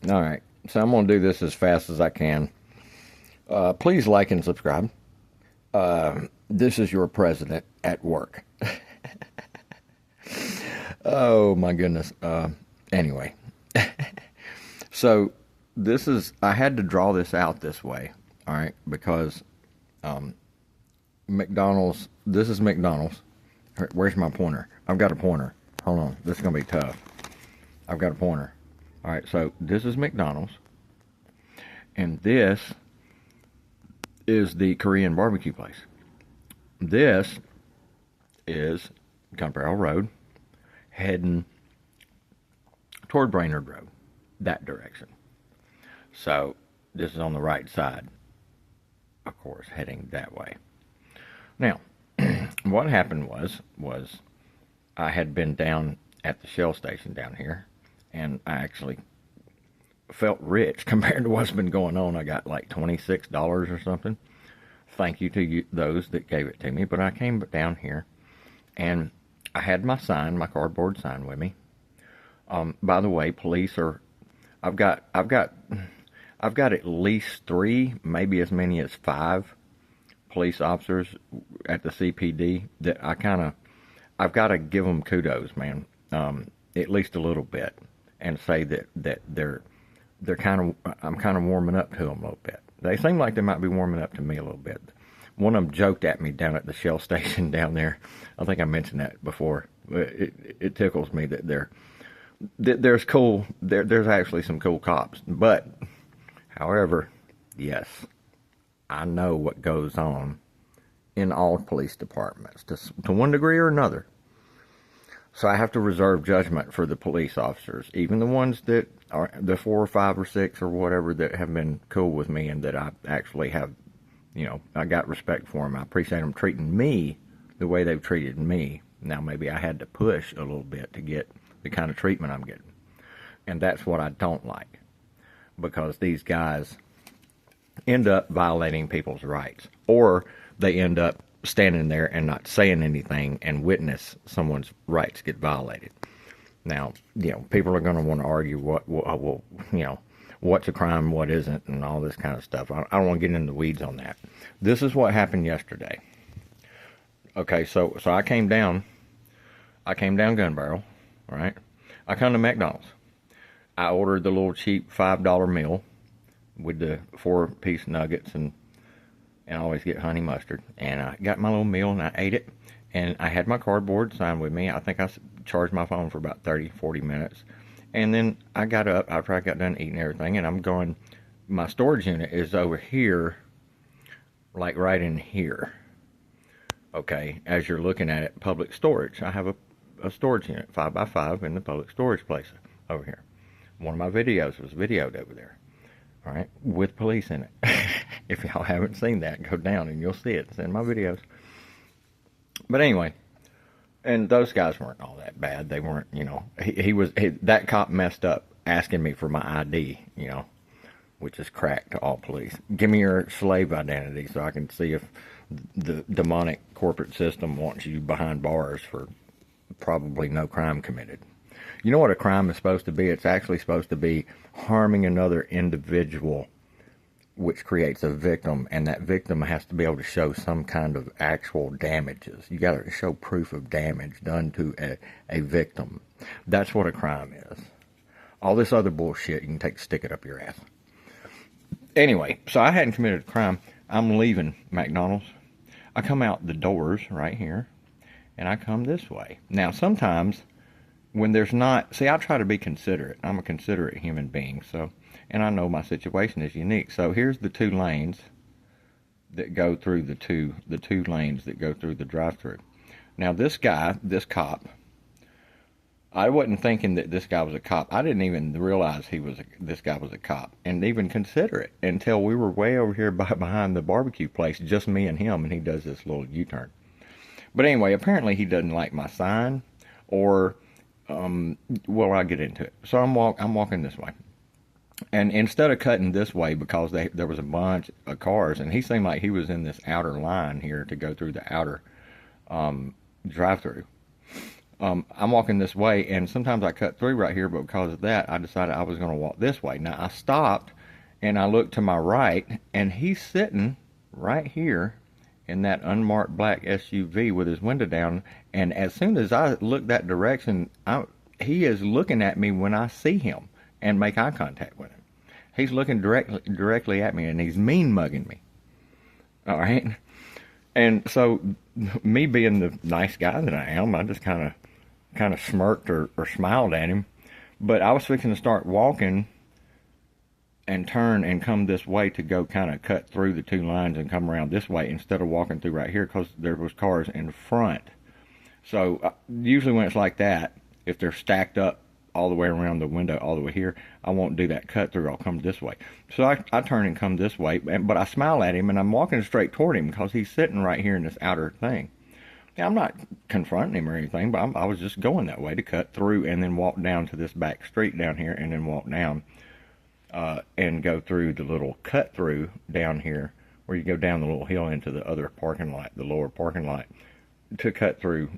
All right. So I'm going to do this as fast as I can. Please like and subscribe. This is your president at work. Oh, my goodness. Anyway. So I had to draw this out this way. All right. Because McDonald's, this is McDonald's. Where's my pointer? I've got a pointer. Hold on. This is going to be tough. I've got a pointer. All right. So this is McDonald's. And this is the Korean barbecue place. This is Gun Barrel Road, heading toward Brainerd Road, that direction. So this is on the right side, of course, heading that way. Now, what happened was I had been down at the Shell station down here, and I actually felt rich compared to what's been going on. I got like $26 or something. Thank you to those that gave it to me. But I came down here, and I had my cardboard sign with me. By the way, police are. I've got at least 3, maybe as many as 5 police officers at the CPD that I've got to give them kudos, man. At least a little bit, and say that they're I'm kind of warming up to them a little bit. They seem like they might be warming up to me a little bit. One of them joked at me down at the Shell station down there. I think I mentioned that before. It tickles me that there's actually some cool cops. But, however, yes, I know what goes on in all police departments to one degree or another. So I have to reserve judgment for the police officers, even the ones that are the 4 or 5 or 6 or whatever that have been cool with me and that I actually have, I got respect for them. I appreciate them treating me the way they've treated me. Now, maybe I had to push a little bit to get the kind of treatment I'm getting. And that's what I don't like, because these guys end up violating people's rights, or they end up standing there and not saying anything and witness someone's rights get violated. Now, people are going to want to argue what's a crime, what isn't, and all this kind of stuff. I don't want to get into the weeds on that. This is what happened yesterday. Okay, so I came down Gun Barrel, right? I come to McDonald's. I ordered the little cheap $5 meal with the 4-piece nuggets and I always get honey mustard. And I got my little meal and I ate it. And I had my cardboard sign with me. I think I charged my phone for about 30, 40 minutes. And then I got up after I got done eating everything, and I'm going, my storage unit is over here, like right in here. Okay, as you're looking at it, public storage. I have a storage unit, 5x5 in the public storage place over here. One of my videos was videoed over there. All right, with police in it. If y'all haven't seen that, go down and you'll see it. It's in my videos. But anyway, and those guys weren't all that bad. They weren't, that cop messed up asking me for my ID, which is crack to all police. Give me your slave identity so I can see if the demonic corporate system wants you behind bars for probably no crime committed. You know what a crime is supposed to be? It's actually supposed to be harming another individual, which creates a victim, and that victim has to be able to show some kind of actual damages. You got to show proof of damage done to a victim. That's what a crime is. All this other bullshit, you can stick it up your ass. Anyway, so I hadn't committed a crime. I'm leaving McDonald's. I come out the doors right here, and I come this way. Now, sometimes when there's not, see, I try to be considerate. I'm a considerate human being, so, and I know my situation is unique. So here's the 2 lanes that go through the two lanes that go through the drive-through. Now this cop, I wasn't thinking that this guy was a cop. I didn't even realize this guy was a cop, and even consider it until we were way over here behind the barbecue place, just me and him, and he does this little U-turn. But anyway, apparently he doesn't like my sign, or well, I'll get into it. So I'm walking this way, and instead of cutting this way, because there was a bunch of cars, and he seemed like he was in this outer line here to go through the outer drive-through. I'm walking this way, and sometimes I cut through right here, but because of that, I decided I was going to walk this way. Now, I stopped, and I looked to my right, and he's sitting right here in that unmarked black SUV with his window down, and as soon as I look that direction, he is looking at me when I see him and make eye contact with him. He's looking directly at me, and he's mean mugging me. All right? And so, me being the nice guy that I am, I just kind of smirked or smiled at him. But I was fixing to start walking and turn and come this way to go kind of cut through the two lines and come around this way instead of walking through right here because there was cars in front. So usually when it's like that, if they're stacked up all the way around the window all the way here, I won't do that cut through. I'll come this way. So I turn and come this way, but I smile at him, and I'm walking straight toward him because he's sitting right here in this outer thing. Now, I'm not confronting him or anything, but I was just going that way to cut through and then walk down to this back street down here and then walk down and go through the little cut through down here where you go down the little hill into the other parking lot, the lower parking lot, to cut through,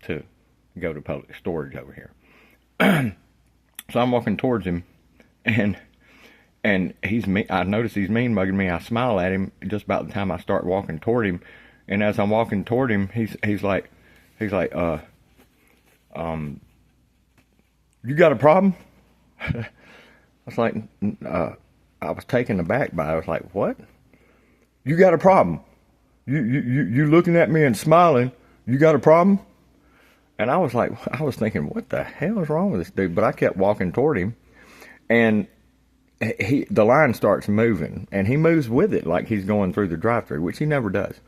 to go to public storage over here. So I'm walking towards him, and I notice he's mean mugging me. I smile at him just about the time I start walking toward him, and as I'm walking toward him, he's like, you got a problem? I was like, I was taken aback by it. I was like, what? You got a problem? You looking at me and smiling? You got a problem? And I was thinking, what the hell is wrong with this dude? But I kept walking toward him, and the line starts moving, and he moves with it like he's going through the drive-thru, which he never does.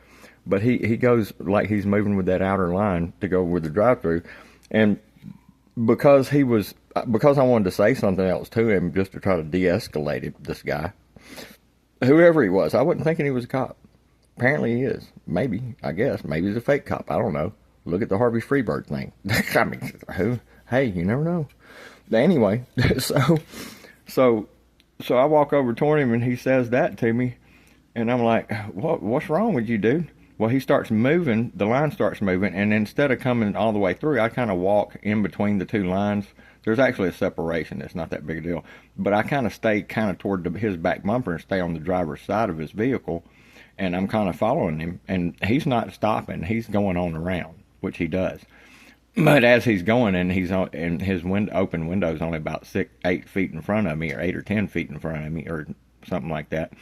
But he goes like he's moving with that outer line to go with the drive-thru, and because I wanted to say something else to him just to try to de-escalate it, this guy, whoever he was, I wasn't thinking he was a cop. Apparently he is. Maybe, I guess. Maybe he's a fake cop. I don't know. Look at the Harvey Freebird thing. I mean, who? Hey, you never know. But anyway, so I walk over toward him, and he says that to me, and I'm like, what's wrong with you, dude? Well, he starts moving, the line starts moving, and instead of coming all the way through, I kind of walk in between the two lines. There's actually a separation. It's not that big a deal. But I kind of stay kind of toward his back bumper and stay on the driver's side of his vehicle, and I'm kind of following him, and he's not stopping. He's going on around, which he does. But as he's going, and he's on, and his open window is only about 8 feet in front of me, or 8 or 10 feet in front of me, or something like that.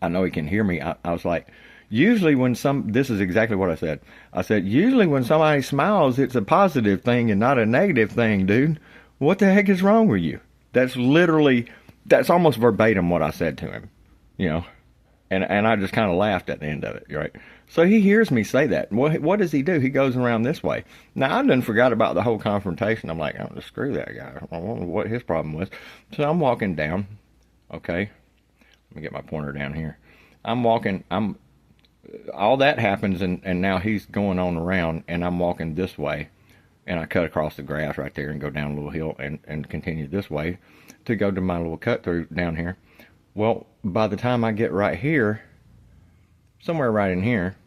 I know he can hear me. I was like, usually when this is exactly what I said. I said, usually when somebody smiles, it's a positive thing and not a negative thing, dude. What the heck is wrong with you? That's almost verbatim what I said to him, And I just kind of laughed at the end of it, right? So he hears me say that. What does he do? He goes around this way. Now, I done forgot about the whole confrontation. I'm like, oh, screw that guy. I don't know what his problem was. So I'm walking down. Okay. Let me get my pointer down here. All that happens, and now he's going on around, and I'm walking this way. And I cut across the grass right there and go down a little hill and continue this way to go to my little cut through down here. Well, by the time I get right here, somewhere right in here,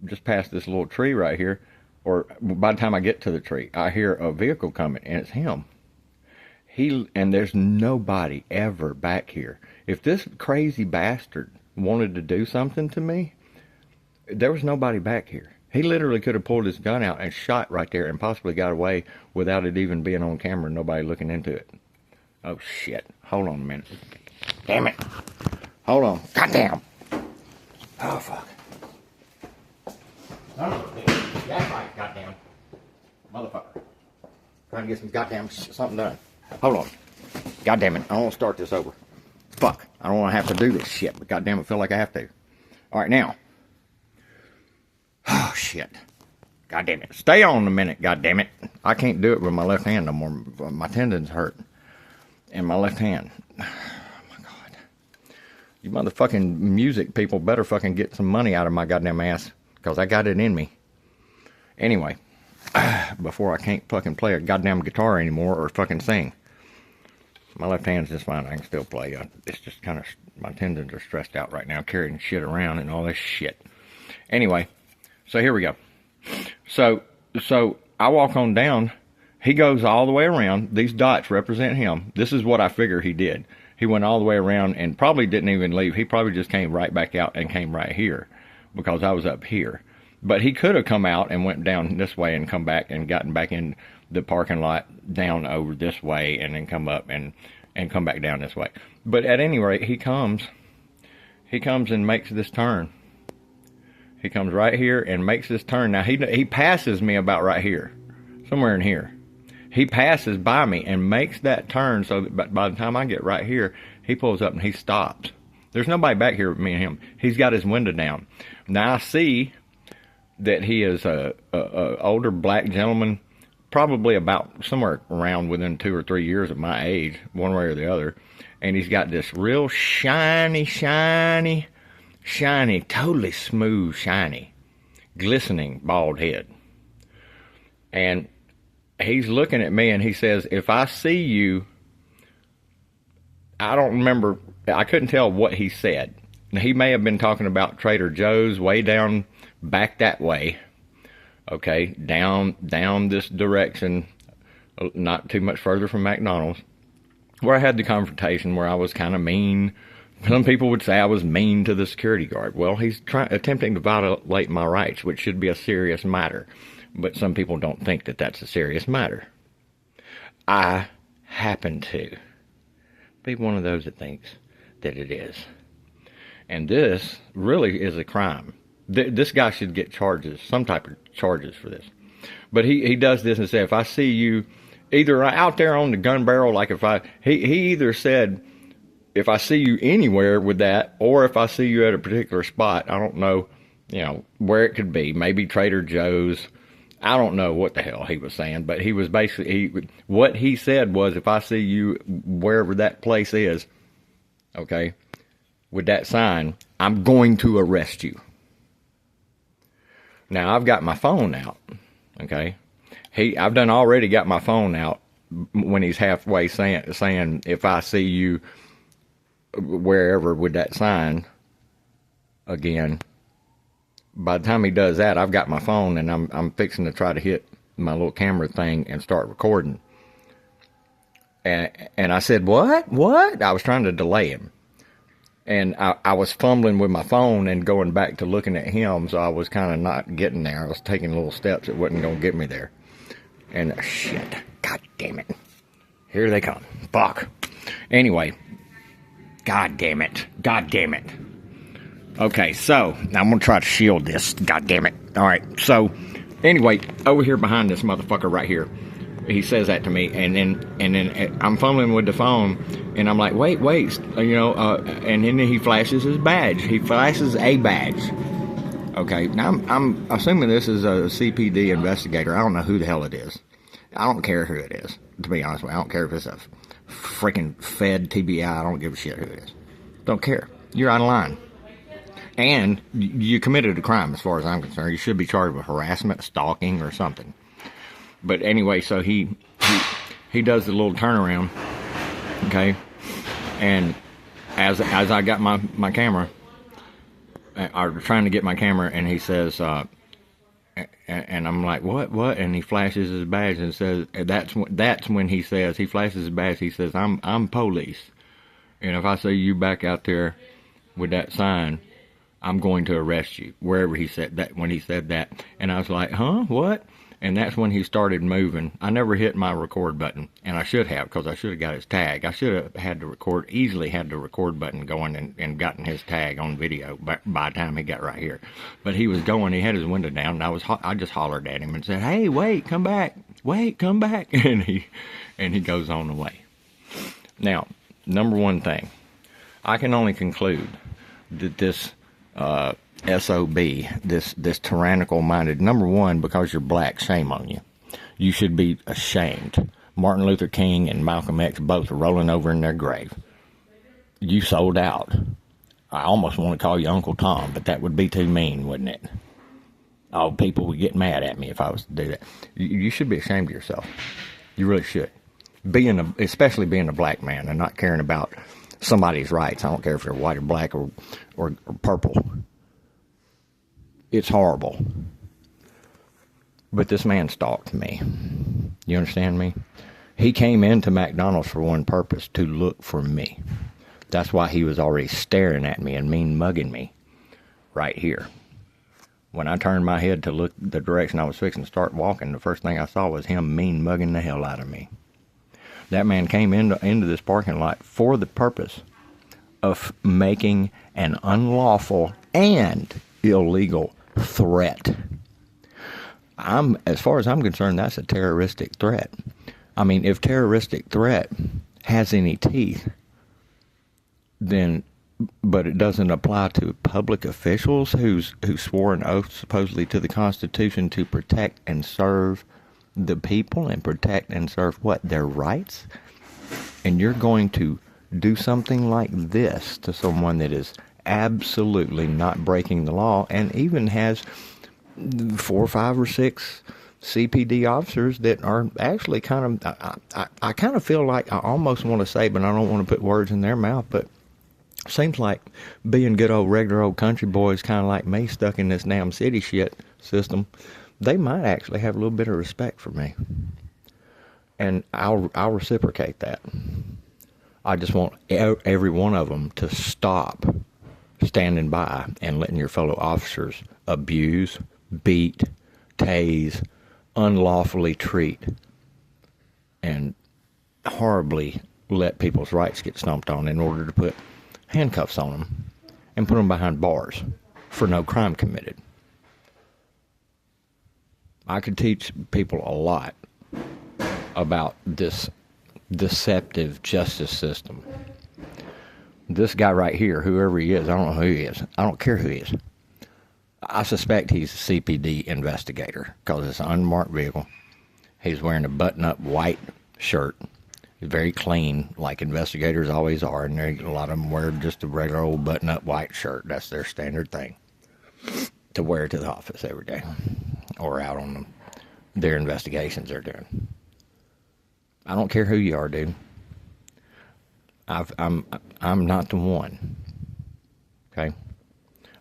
just past this little tree right here, or by the time I get to the tree, I hear a vehicle coming, and it's him. And there's nobody ever back here. If this crazy bastard wanted to do something to me, there was nobody back here. He literally could have pulled his gun out and shot right there and possibly got away without it even being on camera and nobody looking into it. Oh, shit. Hold on a minute. Damn it. Hold on. Goddamn. Oh, fuck. That's right, goddamn. Motherfucker. Trying to get some goddamn something done. Hold on. Goddamn it. I don't want to start this over. Fuck. I don't want to have to do this shit, but goddamn it, I feel like I have to. All right, now. Oh, shit. God damn it. Stay on a minute, god damn it. I can't do it with my left hand no more. My tendons hurt. And my left hand. Oh, my God. You motherfucking music people better fucking get some money out of my goddamn ass. Because I got it in me. Anyway. Before I can't fucking play a goddamn guitar anymore or fucking sing. My left hand's just fine. I can still play. It's just kind of... My tendons are stressed out right now. Carrying shit around and all this shit. Anyway. So here we go. So I walk on down. He goes all the way around. These dots represent him. This is what I figure he did. He went all the way around and probably didn't even leave. He probably just came right back out and came right here because I was up here. But he could have come out and went down this way and come back and gotten back in the parking lot down over this way and then come up and come back down this way. But at any rate, he comes and makes this turn. He comes right here and makes this turn. Now, he passes me about right here, somewhere in here. He passes by me and makes that turn so that by the time I get right here, he pulls up and he stops. There's nobody back here with me and him. He's got his window down. Now, I see that he is a older black gentleman, probably about somewhere around within 2 or 3 years of my age, one way or the other. And he's got this real shiny, totally smooth, shiny, glistening bald head. And he's looking at me and he says, if I see you, I don't remember, I couldn't tell what he said. He may have been talking about Trader Joe's way down back that way. Okay, down this direction, not too much further from McDonald's, where I had the confrontation where I was kind of mean. Some people would say I was mean to the security guard. Well, he's attempting to violate my rights, which should be a serious matter. But some people don't think that that's a serious matter. I happen to be one of those that thinks that it is. And this really is a crime. This guy should get charges, some type of charges for this. But he does this and said, if I see you either out there on the gun barrel, like he either said, if I see you anywhere with that, or if I see you at a particular spot, I don't know, where it could be, maybe Trader Joe's. I don't know what the hell he was saying, but he was basically, what he said was, if I see you wherever that place is, okay, with that sign, I'm going to arrest you. Now, I've got my phone out, okay? I've done already got my phone out when he's halfway saying, if I see you wherever with that sign again. By the time he does that, I've got my phone and I'm fixing to try to hit my little camera thing and start recording. And I said, what? I was trying to delay him. And I was fumbling with my phone and going back to looking at him, so I was kind of not getting there. I was taking little steps that wasn't going to get me there. And shit, god damn it. Here they come. Fuck. Anyway, god damn it. Okay, so now I'm going to try to shield this. God damn it. All right, so anyway, over here behind this motherfucker right here, he says that to me, and then I'm fumbling with the phone, and I'm like, wait, and then he flashes his badge. He flashes a badge. Okay, now I'm assuming this is a CPD investigator. I don't know who the hell it is. I don't care who it is, to be honest with you. I don't care if it's a freaking Fed TBI. I don't give a shit who it is. Don't care. You're out of line. And you committed a crime as far as I'm concerned. You should be charged with harassment, stalking, or something. But anyway, so he does the little turnaround, okay? And as I got my camera, I was trying to get my camera, and he says, and I'm like, what? And he flashes his badge and says, that's when he says, he flashes his badge, he says, I'm police. And if I see you back out there with that sign, I'm going to arrest you. Wherever he said that, when he said that. And I was like, huh, what? And that's when he started moving. I never hit my record button, and I should have, because I should have got his tag. I should have easily had the record button going and gotten his tag on video by the time he got right here. But he was going, he had his window down, and I just hollered at him and said, hey, wait, come back. And he goes on the way. Now, number one thing, I can only conclude that this SOB, this tyrannical-minded, number one, because you're black, shame on you. You should be ashamed. Martin Luther King and Malcolm X both are rolling over in their grave. You sold out. I almost want to call you Uncle Tom, but that would be too mean, wouldn't it? Oh, people would get mad at me if I was to do that. You should be ashamed of yourself. You really should. Especially being a black man and not caring about somebody's rights. I don't care if they're white or black or purple. It's horrible. But this man stalked me. You understand me? He came into McDonald's for one purpose, to look for me. That's why he was already staring at me and mean mugging me right here. When I turned my head to look the direction I was fixing to start walking, the first thing I saw was him mean mugging the hell out of me. That man came into this parking lot for the purpose of making an unlawful and illegal threat. As far as I'm concerned, that's a terroristic threat. I mean, if terroristic threat has any teeth, then, but it doesn't apply to public officials who swore an oath supposedly to the Constitution to protect and serve the people and protect and serve what? Their rights? And you're going to do something like this to someone that is absolutely not breaking the law and even has 4, 5, or 6 CPD officers that are actually kind of, I kind of feel like, I almost want to say, but I don't want to put words in their mouth, but seems like being good old regular old country boys kind of like me stuck in this damn city shit system, they might actually have a little bit of respect for me. And I'll reciprocate that. I just want every one of them to stop standing by and letting your fellow officers abuse, beat, tase, unlawfully treat, and horribly let people's rights get stomped on in order to put handcuffs on them and put them behind bars for no crime committed. I could teach people a lot about this deceptive justice system. This guy right here, whoever he is, I don't know who he is. I don't care who he is. I suspect he's a CPD investigator because it's an unmarked vehicle. He's wearing a button-up white shirt. He's very clean, like investigators always are, and a lot of them wear just a regular old button-up white shirt. That's their standard thing to wear to the office every day or out on their investigations they're doing. I don't care who you are, dude. I'm not the one. Okay?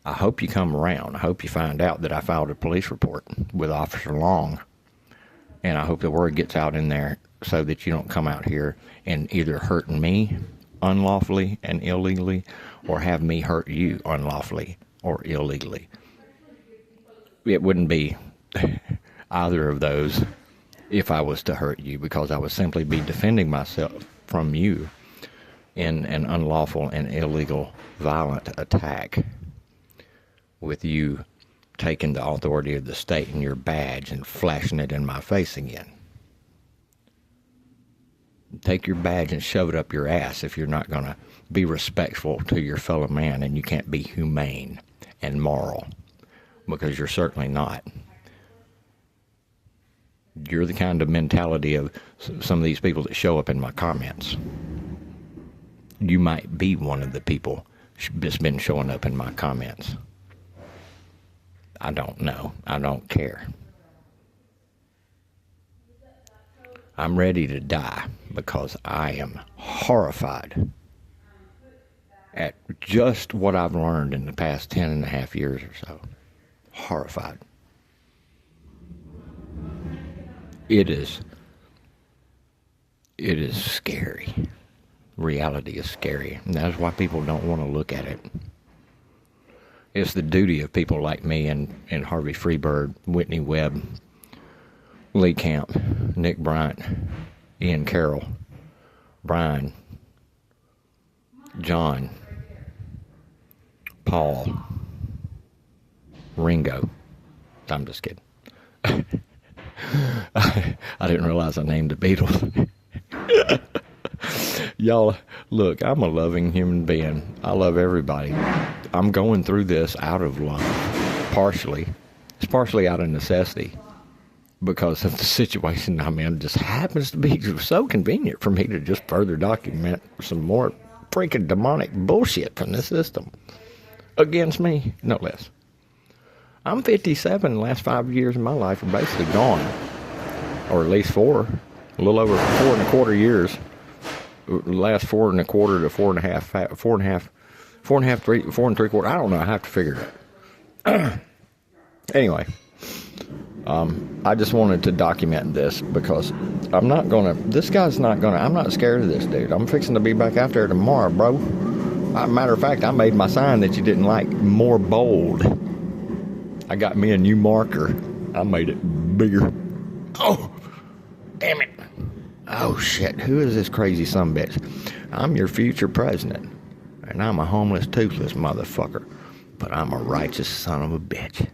I hope you come around. I hope you find out that I filed a police report with Officer Long. And I hope the word gets out in there so that you don't come out here and either hurt me unlawfully and illegally or have me hurt you unlawfully or illegally. It wouldn't be either of those if I was to hurt you, because I would simply be defending myself from you in an unlawful and illegal violent attack, with you taking the authority of the state and your badge and flashing it in my face again. Take your badge and shove it up your ass if you're not going to be respectful to your fellow man, and you can't be humane and moral, because you're certainly not. You're the kind of mentality of some of these people that show up in my comments. You might be one of the people that's been showing up in my comments. I don't know. I don't care. I'm ready to die because I am horrified at just what I've learned in the past 10 and a half years or so. Horrified. It is scary. Reality is scary. And that's why people don't want to look at it. It's the duty of people like me and Harvey Freeberg, Whitney Webb, Lee Camp, Nick Bryant, Ian Carroll, Brian, John, Paul, Ringo. I'm just kidding. I didn't realize I named the Beatles. Y'all, look, I'm a loving human being. I love everybody. I'm going through this out of love, partially. It's partially out of necessity because of the situation I'm in. It just happens to be so convenient for me to just further document some more freaking demonic bullshit from the system against me, no less. I'm 57. The last 5 years of my life are basically gone, or at least 4, a little over 4.25 years. The last 4.25 to 4.5, 4.5, 4.5, 4.75. I don't know. I have to figure it out. Anyway, I just wanted to document this because this guy's not gonna, I'm not scared of this dude. I'm fixing to be back out there tomorrow, bro. Matter of fact, I made my sign that you didn't like more bold. I got me a new marker. I made it bigger. Oh, damn it. Oh, shit. Who is this crazy sumbitch? I'm your future president, and I'm a homeless, toothless motherfucker, but I'm a righteous son of a bitch.